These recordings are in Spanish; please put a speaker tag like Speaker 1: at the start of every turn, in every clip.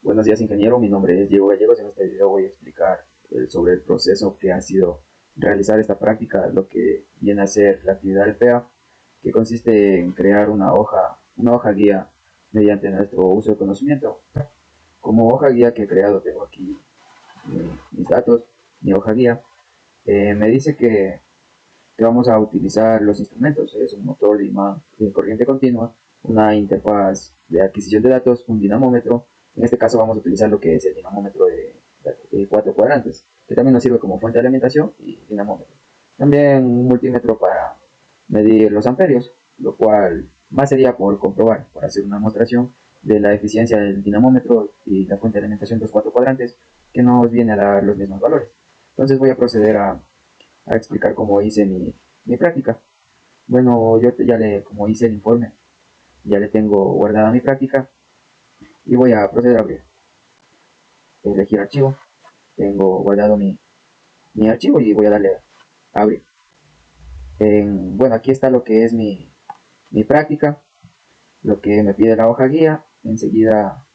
Speaker 1: Buenos días, ingeniero. Mi nombre es Diego Gallegos. En este video voy a explicar sobre el proceso que ha sido realizar esta práctica, lo que viene a ser la actividad del PEA, que consiste en crear una hoja guía mediante nuestro uso de conocimiento. Como hoja guía que he creado, tengo aquí mis datos, mi hoja guía. Me dice que vamos a utilizar los instrumentos. Es un motor de imán de corriente continua, una interfaz de adquisición de datos, un dinamómetro. En este caso vamos a utilizar lo que es el dinamómetro de 4 cuadrantes, que también nos sirve como fuente de alimentación y dinamómetro. También un multímetro para medir los amperios, lo cual más sería por comprobar, para hacer una demostración de la eficiencia del dinamómetro y la fuente de alimentación de los 4 cuadrantes, que nos viene a dar los mismos valores. Entonces voy a proceder a explicar cómo hice mi práctica. Bueno, yo como hice el informe, ya le tengo guardada mi práctica y voy a proceder a abrir. Elegir archivo, tengo guardado mi archivo y voy a darle a abrir. Bueno, aquí está lo que es mi práctica, lo que me pide la hoja guía. Enseguida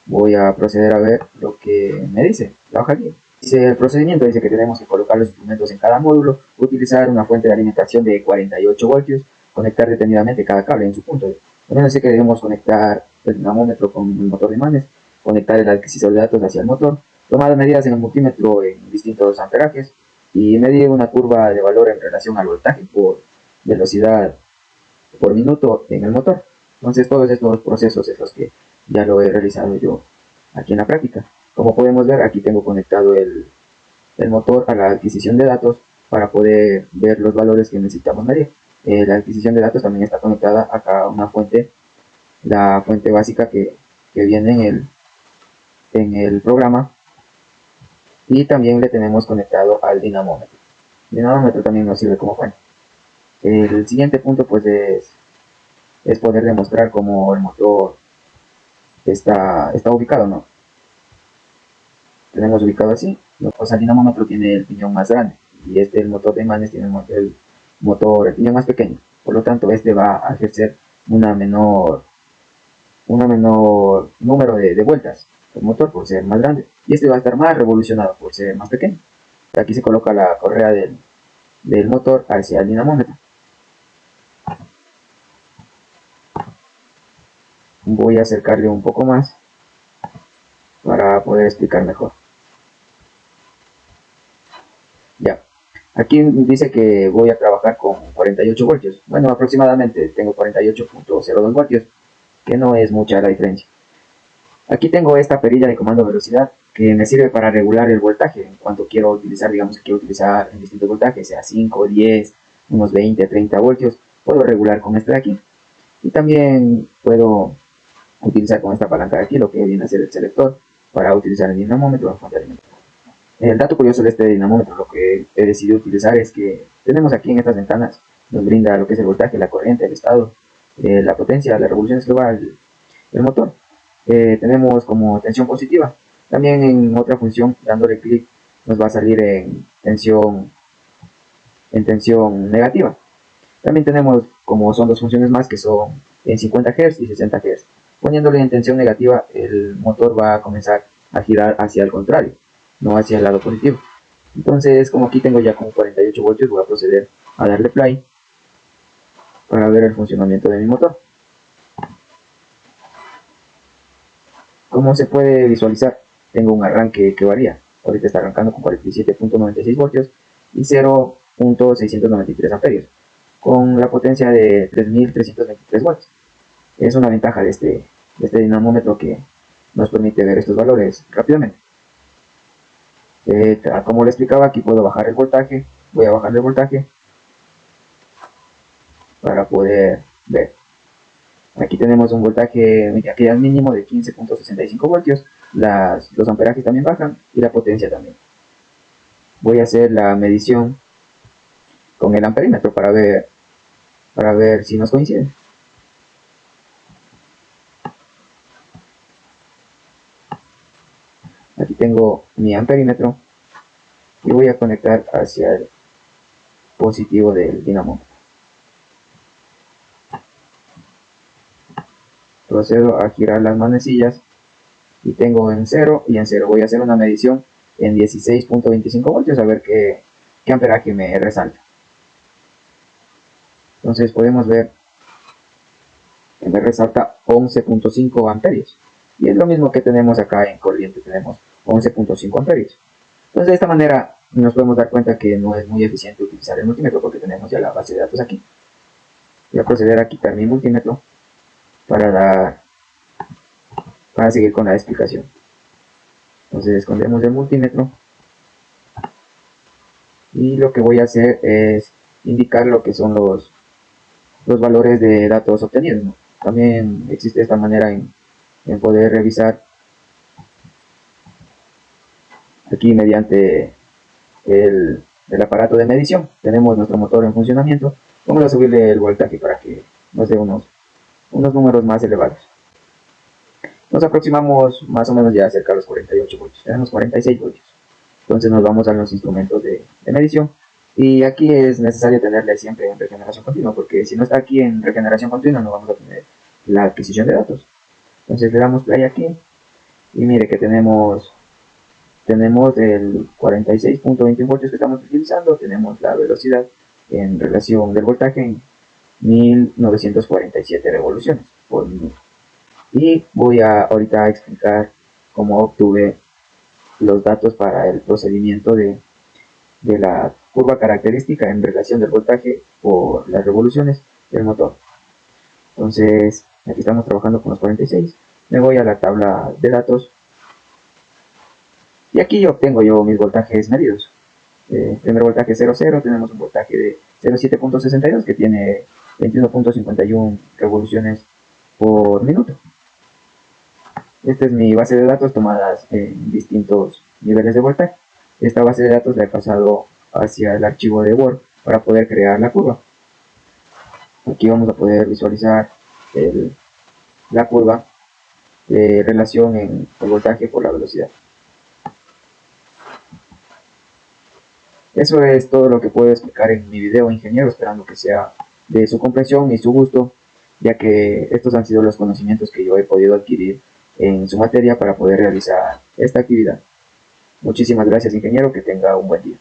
Speaker 1: voy a proceder a ver lo que me dice la hoja guía. Dice el procedimiento, dice que tenemos que colocar los instrumentos en cada módulo, utilizar una fuente de alimentación de 48 voltios, conectar detenidamente cada cable en su punto. También dice que debemos conectar el dinamómetro con el motor de imanes, conectar el adquisor de datos hacia el motor, tomar medidas en el multímetro en distintos amperajes y medir una curva de valor en relación al voltaje por velocidad por minuto en el motor. Entonces todos estos procesos es los que ya lo he realizado yo aquí en la práctica. Como podemos ver, aquí tengo conectado el motor a la adquisición de datos para poder ver los valores que necesitamos medir. La adquisición de datos también está conectada acá a una fuente, la fuente básica que viene en el programa, y también le tenemos conectado al dinamómetro. El dinamómetro también nos sirve como fuente. El siguiente punto pues es poder demostrar cómo el motor está ubicado, ¿no? Tenemos ubicado así. O sea, el dinamómetro tiene el piñón más grande y el motor de imanes tiene el piñón más pequeño. Por lo tanto, este va a ejercer una menor número de vueltas el motor por ser más grande, y este va a estar más revolucionado por ser más pequeño. Aquí se coloca la correa del motor hacia el dinamómetro. Voy a acercarle un poco más para poder explicar mejor. Ya, aquí dice que voy a trabajar con 48 voltios. Bueno, aproximadamente tengo 48.02 voltios, que no es mucha la diferencia. Aquí tengo esta perilla de comando velocidad que me sirve para regular el voltaje en cuanto quiero utilizar, digamos que quiero utilizar en distintos voltajes, sea 5, 10, unos 20, 30 voltios, puedo regular con este de aquí. Y también puedo utilizar con esta palanca de aquí lo que viene a ser el selector para utilizar el dinamómetro. El dato curioso de este dinamómetro, lo que he decidido utilizar es que tenemos aquí en estas ventanas, nos brinda lo que es el voltaje, la corriente, el estado, la potencia, las revoluciones que va el motor. Tenemos como tensión positiva. También en otra función, dándole clic, nos va a salir en tensión negativa. También tenemos, como son dos funciones más, que son en 50 Hz y 60 Hz. Poniéndole en tensión negativa, el motor va a comenzar a girar hacia el contrario, no hacia el lado positivo. Entonces, como aquí tengo ya con 48 voltios, voy a proceder a darle play para ver el funcionamiento de mi motor. Como se puede visualizar, tengo un arranque que varía. Ahorita está arrancando con 47.96 voltios y 0.693 amperios, con la potencia de 3323 watts. Es una ventaja de este dinamómetro que nos permite ver estos valores rápidamente. Como le explicaba, aquí puedo bajar el voltaje. Voy a bajar el voltaje para poder ver. Aquí tenemos un voltaje aquí al mínimo de 15.65 voltios. Los amperajes también bajan y la potencia también. Voy a hacer la medición con el amperímetro para ver si nos coincide. Aquí tengo mi amperímetro y voy a conectar hacia el positivo del dinamómetro. Procedo a girar las manecillas y tengo en 0 y en 0. Voy a hacer una medición en 16.25 voltios a ver qué amperaje me resalta. Entonces podemos ver que me resalta 11.5 amperios. Y es lo mismo que tenemos acá en corriente, tenemos 11.5 amperios. Entonces de esta manera nos podemos dar cuenta que no es muy eficiente utilizar el multímetro porque tenemos ya la base de datos aquí. Voy a proceder a quitar mi multímetro para seguir con la explicación. Entonces escondemos el multímetro y lo que voy a hacer es indicar lo que son los valores de datos obtenidos, ¿no? También existe esta manera en poder revisar aquí mediante el aparato de medición. Tenemos nuestro motor en funcionamiento. Vamos a subirle el voltaje para que nos dé unos números más elevados. Nos aproximamos más o menos ya cerca de los 48 voltios, tenemos 46 voltios. Entonces nos vamos a los instrumentos de medición. Y aquí es necesario tenerle siempre en regeneración continua, porque si no está aquí en regeneración continua no vamos a tener la adquisición de datos. Entonces le damos play aquí y mire que tenemos el 46.21 voltios que estamos utilizando, tenemos la velocidad en relación del voltaje en 1947 revoluciones por minuto. Y voy a ahorita explicar cómo obtuve los datos para el procedimiento de la curva característica en relación del voltaje por las revoluciones del motor. Entonces aquí estamos trabajando con los 46. Me voy a la tabla de datos y aquí obtengo yo mis voltajes medidos. Primer voltaje 0,0, tenemos un voltaje de 0,7.62 que tiene 21.51 revoluciones por minuto. Esta es mi base de datos tomadas en distintos niveles de voltaje. Esta base de datos la he pasado hacia el archivo de Word para poder crear la curva. Aquí vamos a poder visualizar la curva de relación en el voltaje por la velocidad. Eso es todo lo que puedo explicar en mi video, ingeniero, esperando que sea de su comprensión y su gusto, ya que estos han sido los conocimientos que yo he podido adquirir en su materia para poder realizar esta actividad. Muchísimas gracias, ingeniero, que tenga un buen día.